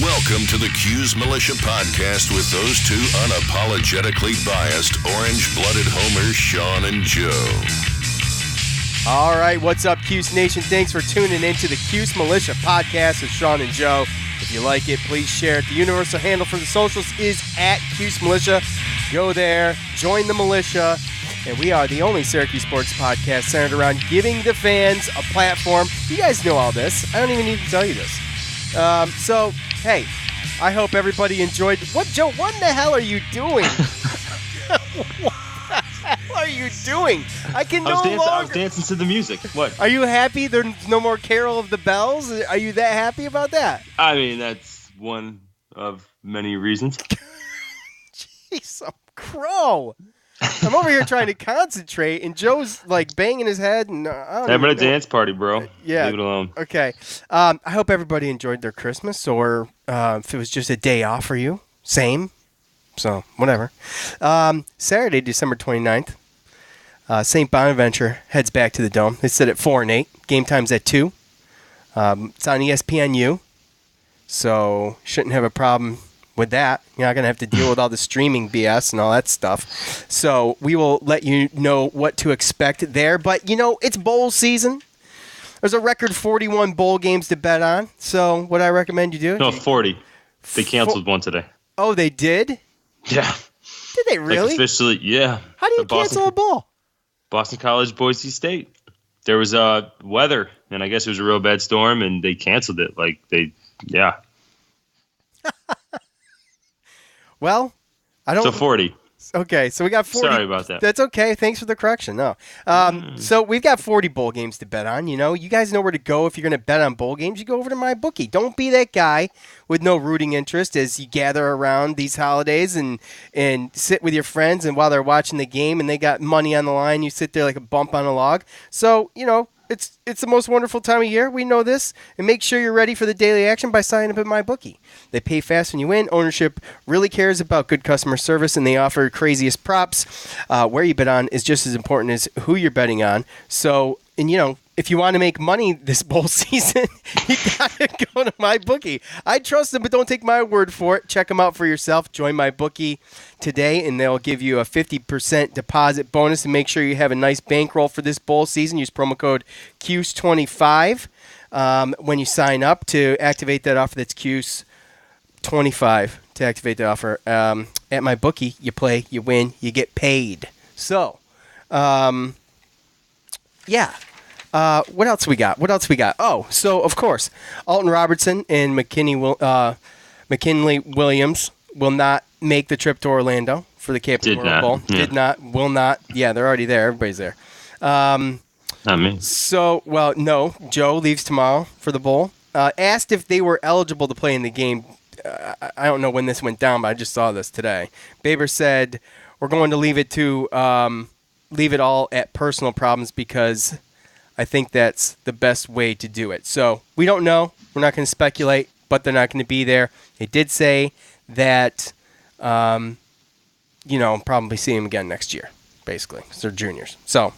Welcome to the Cuse Militia Podcast with those two unapologetically biased, orange-blooded homers, Sean and Joe. All right, what's up, Cuse Nation? Thanks for tuning in to the Cuse Militia Podcast with Sean and Joe. If you like it, please share it. The universal handle for the socials is @Cuse Militia. Go there, join the militia, and we are the only Syracuse sports podcast centered around giving the fans a platform. You guys know all this. I don't even need to tell you this. So, hey, I hope everybody enjoyed. What, Joe, what in the hell are you doing? What the hell are you doing? I was dancing to the music. What? Are you happy there's no more Carol of the Bells? Are you that happy about that? I mean, that's one of many reasons. Jeez, I'm crow. I'm over here trying to concentrate, and Joe's like banging his head. And having a dance party, bro. Yeah. Leave it alone. Okay. I hope everybody enjoyed their Christmas, or if it was just a day off for you, same. So, whatever. Saturday, December 29th, St. Bonaventure heads back to the Dome. They sit at 4 and 8. Game time's at 2. It's on ESPNU, so shouldn't have a problem with that. You're not going to have to deal with all the streaming BS and all that stuff. So we will let you know what to expect there. But, you know, it's bowl season. There's a record 41 bowl games to bet on. So what I recommend you do? No, 40. They canceled one today. Oh, they did? Yeah. Did they really? Like officially, yeah. How do you cancel a bowl? Boston College, Boise State. There was weather, and I guess it was a real bad storm, and they canceled it. Yeah. Well, I don't. So 40. Okay, so we got 40. Sorry about that. That's okay. Thanks for the correction. No. So we've got 40 bowl games to bet on. You know, you guys know where to go if you're going to bet on bowl games. You go over to MyBookie. Don't be that guy with no rooting interest as you gather around these holidays and sit with your friends, and while they're watching the game and they got money on the line, you sit there like a bump on a log. So, you know, it's the most wonderful time of year. We know this. And make sure you're ready for the daily action by signing up at MyBookie. They pay fast when you win. Ownership really cares about good customer service, and they offer craziest props. Where you bet on is just as important as who you're betting on. So, and you know, if you want to make money this bowl season, you got to go to MyBookie. I trust them, but don't take my word for it. Check them out for yourself. Join MyBookie today, and they'll give you a 50% deposit bonus. And make sure you have a nice bankroll for this bowl season. Use promo code CUSE25 when you sign up to activate that offer. That's CUSE25 to activate the offer. At MyBookie, you play, you win, you get paid. So, yeah. What else we got? Oh, so, of course, Alton Robertson and McKinley Williams will not make the trip to Orlando for the Cape World Bowl. Yeah. Did not, will not. Yeah, they're already there. Everybody's there. Not me. So, well, no. Joe leaves tomorrow for the bowl. Asked if they were eligible to play in the game. I don't know when this went down, but I just saw this today. Baber said, we're going to leave it all at personal problems because I think that's the best way to do it. So we don't know. We're not going to speculate, but they're not going to be there. They did say that, probably see them again next year, basically, because they're juniors. So,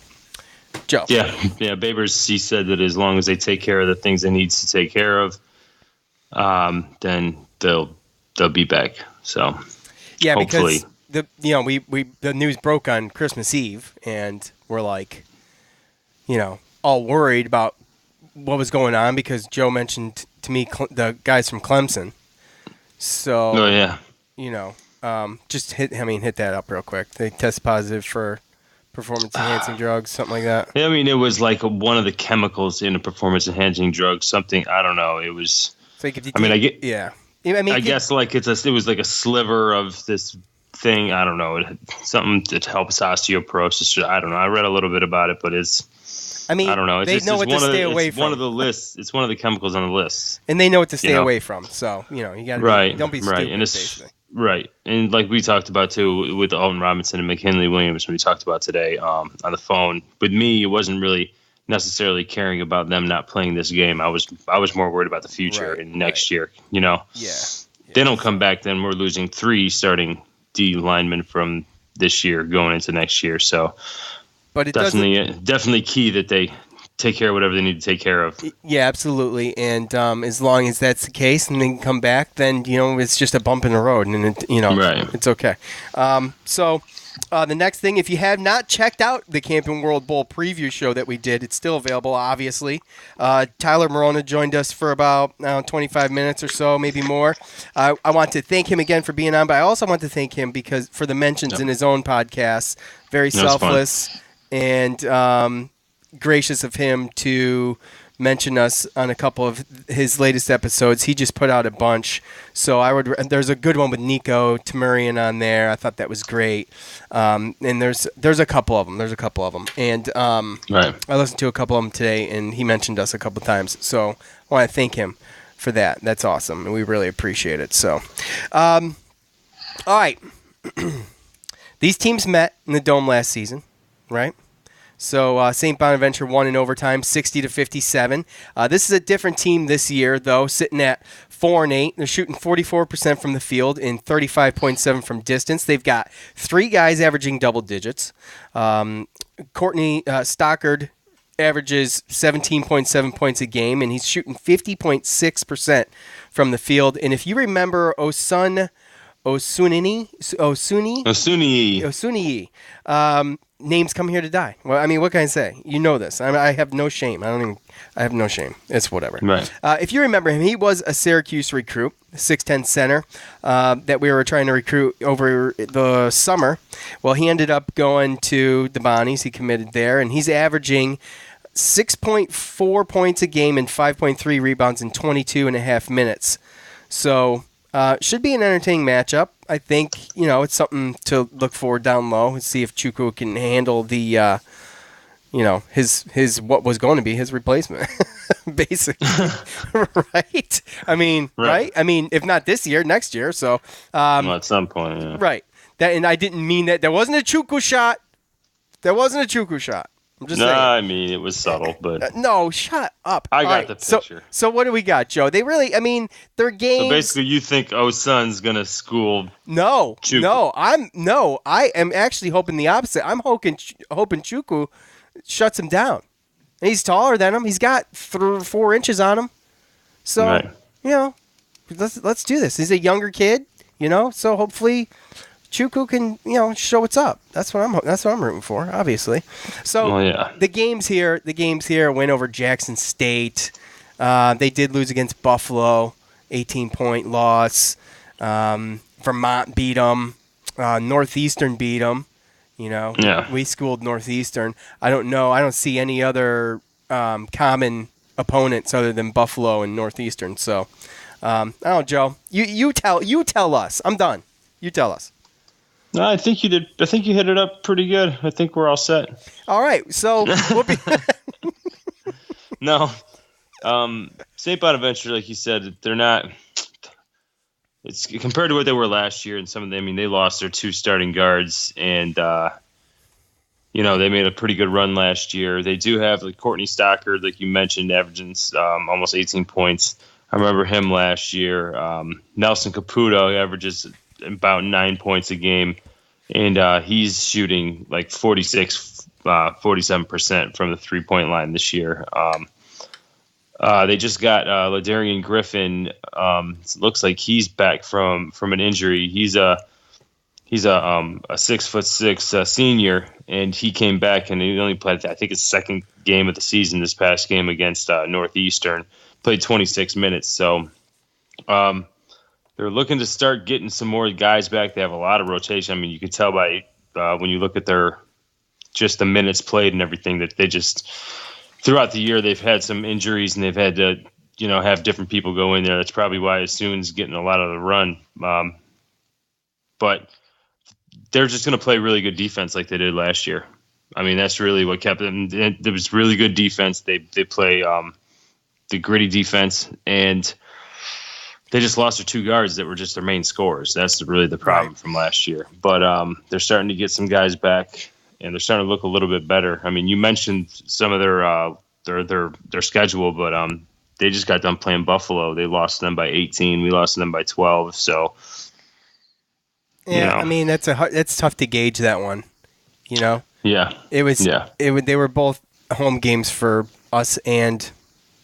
Joe. Yeah. Babers, he said that as long as they take care of the things they need to take care of, then they'll be back. So, yeah, hopefully. Because the news broke on Christmas Eve, and we're like, all worried about what was going on because Joe mentioned to me the guys from Clemson. So, oh yeah, just hit that up real quick. They test positive for performance-enhancing drugs, something like that. Yeah, I mean, it was like one of the chemicals in a performance-enhancing drug. Something, I don't know. It was. So yeah. I guess like it was like a sliver of this thing. I don't know. Something that helps osteoporosis. I don't know. I read a little bit about it, but I don't know. They know what to stay away from. One of the lists. It's one of the chemicals on the list. And they know what to stay away from. So, you got to don't be stupid, and basically. Right. And like we talked about, too, with Alton Robinson and McKinley Williams, when we talked about today on the phone. With me, it wasn't really necessarily caring about them not playing this game. I was more worried about the future and next year, Yeah. They don't come back, then we're losing 3 starting D linemen from this year going into next year. So, but it definitely key that they take care of whatever they need to take care of. Yeah, absolutely. And as long as that's the case and they can come back, then, it's just a bump in the road and, Right. It's okay. So the next thing, if you have not checked out the Camping World Bowl preview show that we did, it's still available, obviously. Tyler Morona joined us for about 25 minutes or so, maybe more. I want to thank him again for being on, but I also want to thank him for the mentions in his own podcast. Very selfless and gracious of him to mention us on a couple of his latest episodes. He just put out a bunch. So there's a good one with Nico Tamurian on there. I thought that was great. And there's a couple of them. And I listened to a couple of them today, and he mentioned us a couple times. So I want to thank him for that. That's awesome, and we really appreciate it. So, all right. These teams met in the Dome last season, right? So St. Bonaventure won in overtime, 60-57. This is a different team this year, though, sitting at 4-8. They're shooting 44% from the field and 35.7% from distance. They've got 3 guys averaging double digits. Courtney Stockard averages 17.7 points a game, and he's shooting 50.6% from the field. And if you remember Osuni, names come here to die. Well, I mean, what can I say? You know this. I have no shame. I have no shame. It's whatever. Right. If you remember him, he was a Syracuse recruit, 6'10" center that we were trying to recruit over the summer. Well, he ended up going to the Bonnies. He committed there, and he's averaging 6.4 points a game and 5.3 rebounds in 22 and a half minutes. So should be an entertaining matchup. I think, it's something to look for down low and see if Chukwu can handle the, his what was going to be his replacement, basically. Right? I mean, right? I mean, if not this year, next year. So, at some point, yeah. Right. And I didn't mean that. There wasn't a Chukwu shot. I'm just saying. I mean, it was subtle, but... no, shut up. I got the picture. So what do we got, Joe? They really, their games... So basically, you think Son's going to school Chukwu. I am actually hoping the opposite. I'm hoping Chukwu shuts him down. And he's taller than him. He's got 4 inches on him. So, let's do this. He's a younger kid, so hopefully... Chukwu can, show what's up. That's what I'm rooting for, obviously. So the games here went over Jackson State. They did lose against Buffalo, 18-point loss. Vermont beat them. Northeastern beat them. We schooled Northeastern. I don't know. I don't see any other common opponents other than Buffalo and Northeastern. So, I don't know, Joe. You tell us. I'm done. You tell us. No, I think you did. I think you hit it up pretty good. I think we're all set. All right, so we'll be. No, St. Bonaventure, like you said, they're not. It's compared to what they were last year, and some of them. I mean, they lost their 2 starting guards, and they made a pretty good run last year. They do have Courtney Stockard, like you mentioned, averaging almost 18 points. I remember him last year. Nelson Caputo averages about 9 points a game, and he's shooting 47% from the 3-point line this year. They just got Ladarian Griffin. Looks like he's back from an injury. He's a 6'6" senior, and he came back and he only played, I think, his second game of the season this past game against Northeastern. Played 26 minutes, so they're looking to start getting some more guys back. They have a lot of rotation. I mean, you can tell by when you look at the minutes played and everything that they just throughout the year they've had some injuries and they've had to have different people go in there. That's probably why Assun's getting a lot of the run. But they're just going to play really good defense like they did last year. I mean, that's really what kept them. There was really good defense. They play the gritty defense, and they just lost their 2 guards that were just their main scorers. That's really the problem from last year. But they're starting to get some guys back, and they're starting to look a little bit better. I mean, you mentioned some of their schedule, but they just got done playing Buffalo. They lost them by 18. We lost them by 12. So, I mean, that's tough to gauge that one. Yeah. It was. Yeah. They were both home games for us and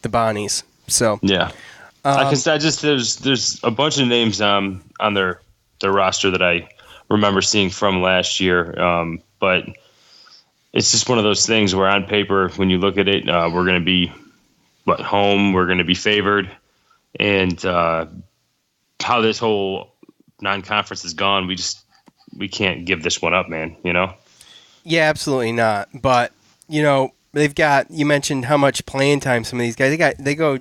the Bonnies. So yeah, there's a bunch of names on their roster that I remember seeing from last year, but it's just one of those things where on paper, when you look at it, we're going to be home, we're going to be favored, and how this whole non-conference is gone, we can't give this one up, man. Yeah, absolutely not. But they've got, you mentioned how much playing time some of these guys they go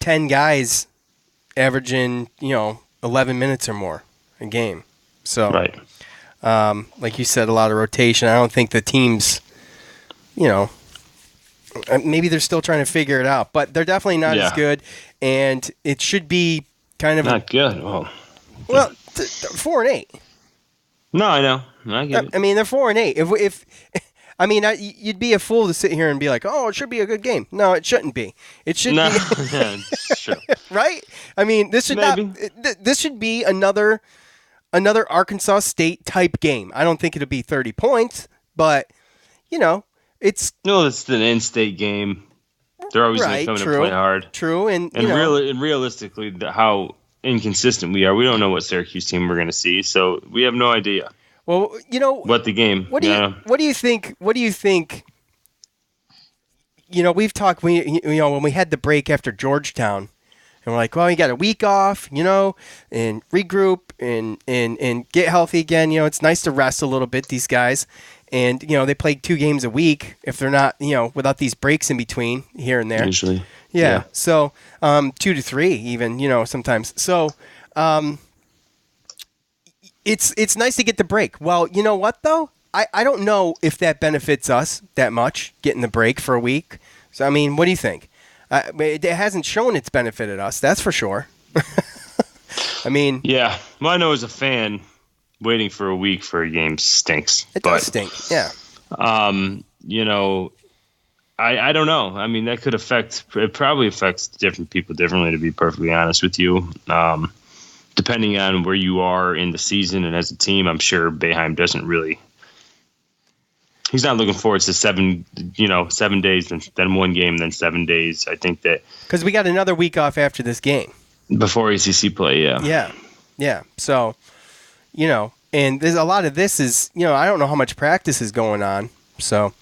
10 guys averaging 11 minutes or more a game. So right. Like you said, a lot of rotation. I don't think the teams, maybe they're still trying to figure it out, but they're definitely not as good. And it should be kind of not good. Well, 4-8. No, I know. I get it. I mean, they're 4-8. If you'd be a fool to sit here and be like, "Oh, it should be a good game." No, it shouldn't be. It should be. Sure. Right? I mean, this should This should be another Arkansas State type game. I don't think it'll be 30 points, but it's an in-state game. They're always going to come in and play hard. True, and realistically, how inconsistent we are. We don't know what Syracuse team we're going to see, so we have no idea. Well, what the game. What do you think? What do you think? We've talked. When we had the break after Georgetown, and we're like, well, you got a week off, and regroup and get healthy again. It's nice to rest a little bit. These guys, and they play 2 games a week if they're not, without these breaks in between here and there. Usually, yeah. So 2 to 3 even, sometimes. So. It's nice to get the break. Well, you know what, though? I don't know if that benefits us that much, getting the break for a week. So, I mean, what do you think? It hasn't shown it's benefited us, that's for sure. I mean... Yeah. Well, I know as a fan, waiting for a week for a game stinks. It does stink, yeah. I don't know. I mean, that could it probably affects different people differently, to be perfectly honest with you. Depending on where you are in the season and as a team, I'm sure Boeheim doesn't really. He's not looking forward to 7 days, then 1 game, then 7 days. I think that because we got another week off after this game before ACC play. Yeah. So, and there's a lot of this is I don't know how much practice is going on. So,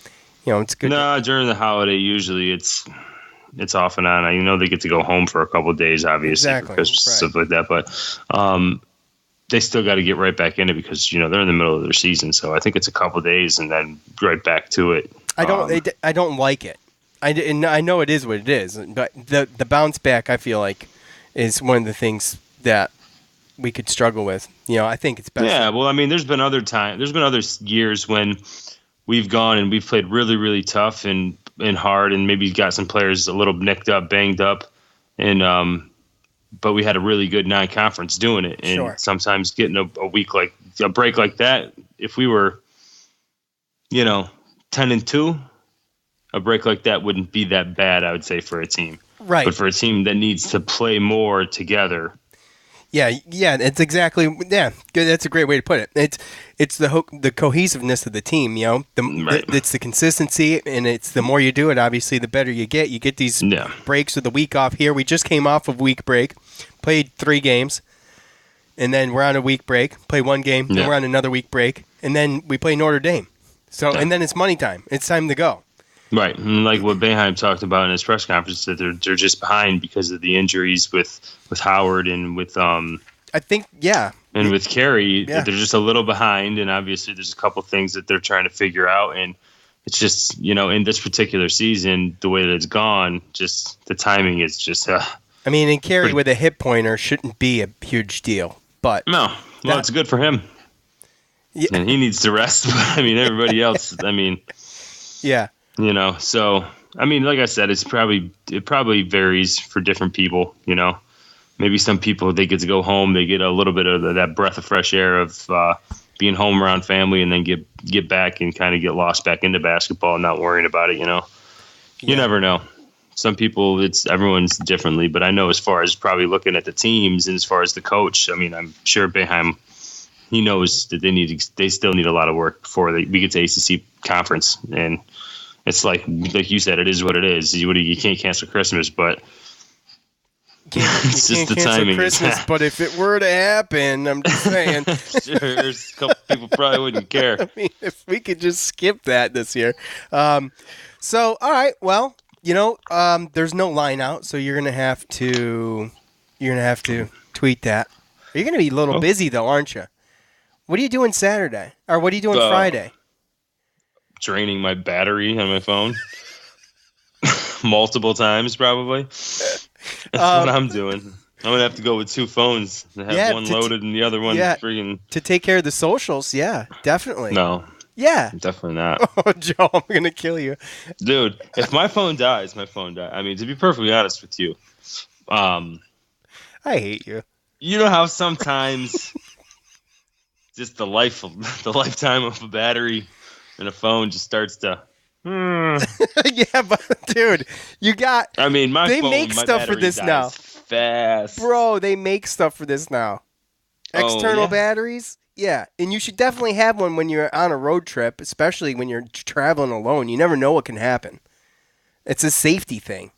it's good. No, during the holiday, usually it's off and on. I know they get to go home for a couple of days, obviously, exactly. For Christmas, stuff like that. But they still got to get right back in it because they're in the middle of their season. So I think it's a couple of days and then right back to it. I don't like it. I know it is what it is, but the bounce back I feel like is one of the things that we could struggle with. I think it's best. Yeah, well, I mean, there's been other years when we've gone and we've played really, really tough and hard, and maybe got some players a little nicked up, banged up, and but we had a really good non-conference doing it. And sure. Sometimes getting a week like a break like that, if we were, 10-2, a break like that wouldn't be that bad, I would say, for a team. Right. But for a team that needs to play more together. Yeah, it's exactly good. That's a great way to put it. It's the cohesiveness of the team. Right. It's the consistency, and it's the more you do it, obviously, the better you get. You get these breaks with the week off here. We just came off of week break, played 3 games, and then we're on a week break. Play 1 game, then we're on another week break, and then we play Notre Dame. So and then it's money time. It's time to go. Right, and like what Boeheim talked about in his press conference, that they're just behind because of the injuries with Howard and with I think and with Carey, they're just a little behind, and obviously there's a couple things that they're trying to figure out, and it's just in this particular season, the way that it's gone, just the timing is just. I mean, and Carey with a hip pointer shouldn't be a huge deal, but no, well, it's good for him, and he needs to rest. But I mean, everybody else, yeah. So I mean, like I said, it probably varies for different people. Maybe some people, they get to go home, they get a little bit of that breath of fresh air of being home around family, and then get back and kind of get lost back into basketball and not worrying about it. You never know. Some people, everyone's differently, but I know as far as probably looking at the teams and as far as the coach, I mean, I'm sure Boeheim, he knows that they still need a lot of work before we get to ACC conference, and it's like you said, it is what it is. You can't cancel Christmas, but it's just the timing. Christmas, but if it were to happen, I'm just saying. Sure, there's a couple people probably wouldn't care. I mean, if we could just skip that this year. So, all right, well, there's no line out, so you're gonna have to tweet that. You're gonna be a little busy though, aren't you? What are you doing Saturday, or what are you doing Friday? Draining my battery on my phone multiple times, probably. That's what I'm doing. I'm going to have to go with two phones and have one loaded and the other one freaking... To take care of the socials, yeah, definitely. No. Yeah. Definitely not. Oh, Joe, I'm going to kill you. Dude, if my phone dies, my phone dies. I mean, to be perfectly honest with you, I hate you. You know how sometimes just the lifetime of a battery and a phone just starts to... Yeah, but dude, I mean, they make stuff for this now. Fast, bro. They make stuff for this now. External batteries, yeah, and you should definitely have one when you're on a road trip, especially when you're traveling alone. You never know what can happen. It's a safety thing.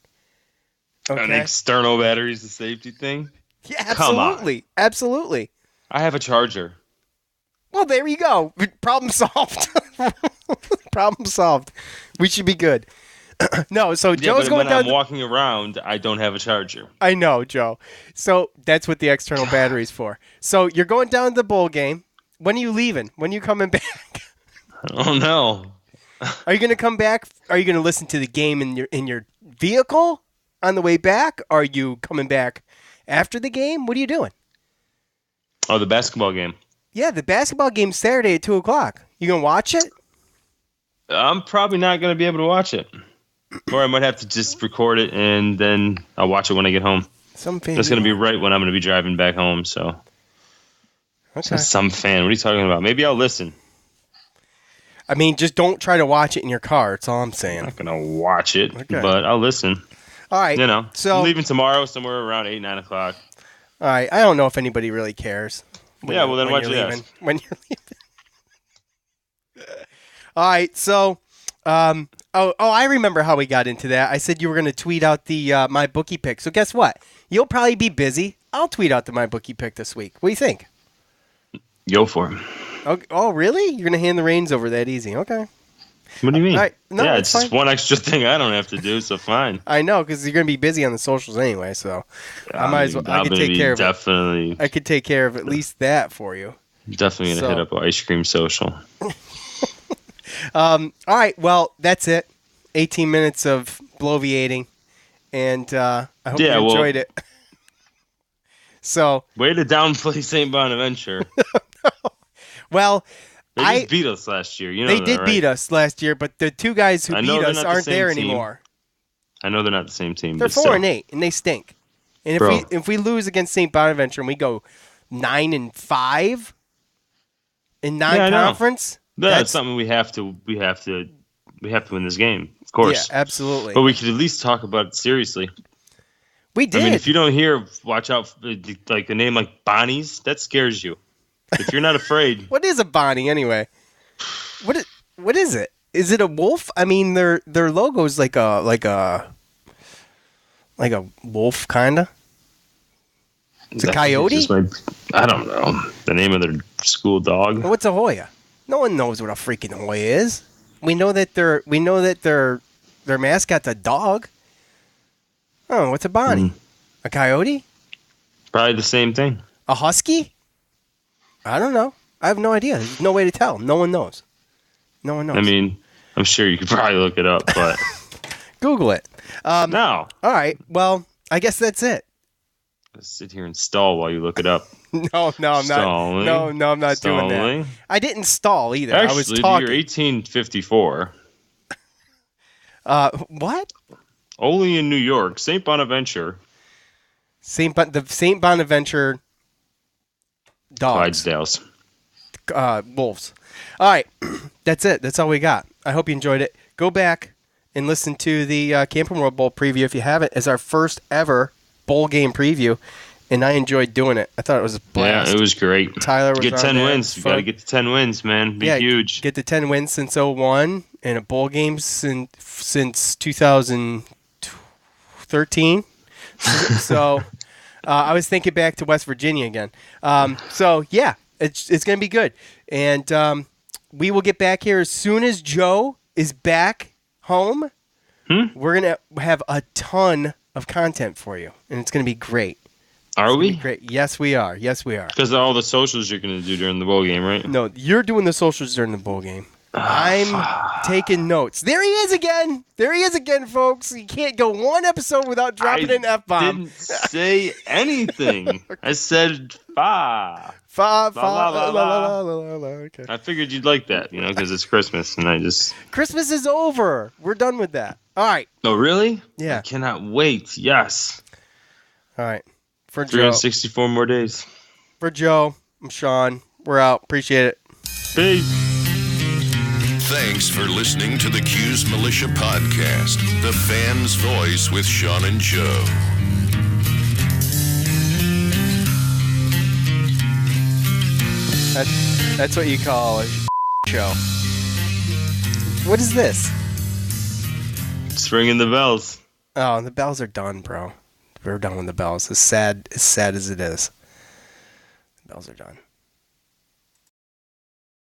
Okay? An external battery is a safety thing. Yeah, absolutely, absolutely. I have a charger. Well, there you go. Problem solved. Problem solved. We should be good. No, so Joe's going down. When I'm walking around, I don't have a charger. I know, Joe. So that's what the external battery's for. So you're going down to the bowl game. When are you leaving? When are you coming back? Oh no. Are you going to come back? Are you going to listen to the game in your vehicle on the way back? Are you coming back after the game? What are you doing? Oh, the basketball game. Yeah, the basketball game's Saturday at 2:00. You gonna watch it? I'm probably not gonna be able to watch it, or I might have to just record it and then I'll watch it when I get home. That's gonna be right when I'm gonna be driving back home. So, okay. Some fan. What are you talking about? Maybe I'll listen. I mean, just don't try to watch it in your car. That's all I'm saying. I'm not gonna watch it, but I'll listen. All right. So I'm leaving tomorrow somewhere around 8-9 o'clock. All right. I don't know if anybody really cares. Yeah, well then why'd you ask? When you're leaving. All right, so, I remember how we got into that. I said you were going to tweet out the My Bookie pick. So guess what? You'll probably be busy. I'll tweet out the My Bookie pick this week. What do you think? Go for it. Oh, really? You're going to hand the reins over that easy? Okay. What do you mean? Right. No, yeah, it's just one extra thing I don't have to do, so fine. I know, because you're going to be busy on the socials anyway, so I might as well. I can take care of it. I could take care of at least that for you. Definitely going to hit up an ice cream social. All right, well, that's it. 18 minutes of bloviating, and I hope you enjoyed it. So, way to downplay St. Bonaventure. Well, they beat us last year. They did beat us last year, but the two guys who beat us aren't there anymore. I know they're not the same team. They're 4-8, and they stink. And if we lose against St. Bonaventure and we go 9-5 in non-conference, that's something we have to win this game, of course. Yeah, absolutely. But we could at least talk about it seriously. We did. I mean, if you don't watch out, like a name like Bonnie's, that scares you. If you're not afraid. What is a Bonnie anyway? What is it? Is it a wolf? I mean, their logo's like a wolf kinda. It's a coyote? I don't know. The name of their school dog. What's a Hoya? No one knows what a freaking Hoya is. We know that their mascot's a dog. Oh, what's a Bonnie? A coyote? Probably the same thing. A husky? I don't know. I have no idea. There's no way to tell. No one knows. No one knows. I mean, I'm sure you could probably look it up, but Google it. No. All right. Well, I guess that's it. Let's sit here and stall while you look it up. No, I'm Stalling. not. No, I'm not doing that. I didn't stall either. Actually, I was talking. You're 1854. What? Only in New York, St. Bonaventure. The St. Bonaventure dogs. Clydesdales. Wolves. All right. That's it. That's all we got. I hope you enjoyed it. Go back and listen to the Camping World Bowl preview if you haven't, as our first ever bowl game preview. And I enjoyed doing it. I thought it was a blast. Yeah, it was great. Tyler was get 10 wins. You got to get to 10 wins, man. Be huge. Get to 10 wins since 2001. in a bowl game since 2013. So I was thinking back to West Virginia again. So yeah, it's going to be good, and we will get back here as soon as Joe is back home. We're going to have a ton of content for you, and it's going to be great. Are we? Great. Yes, we are. Yes, we are. Because of all the socials you're going to do during the bowl game, right? No, you're doing the socials during the bowl game. I'm taking notes. There he is again. There he is again, folks. You can't go one episode without dropping an F-bomb. I didn't say anything. I said fa. Fa, la, la, la. Okay. I figured you'd like that, because it's Christmas, and I just... Christmas is over. We're done with that. All right. Oh, really? Yeah. I cannot wait. Yes. All right. For Joe. 364 more days. For Joe, I'm Sean. We're out. Appreciate it. Peace. Thanks for listening to the Cuse Militia Podcast, the fan's voice with Sean and Joe. That's what you call a show. What is this? Just ringing the bells. Oh, the bells are done, bro. We're done with the bells. As sad as it is. The bells are done.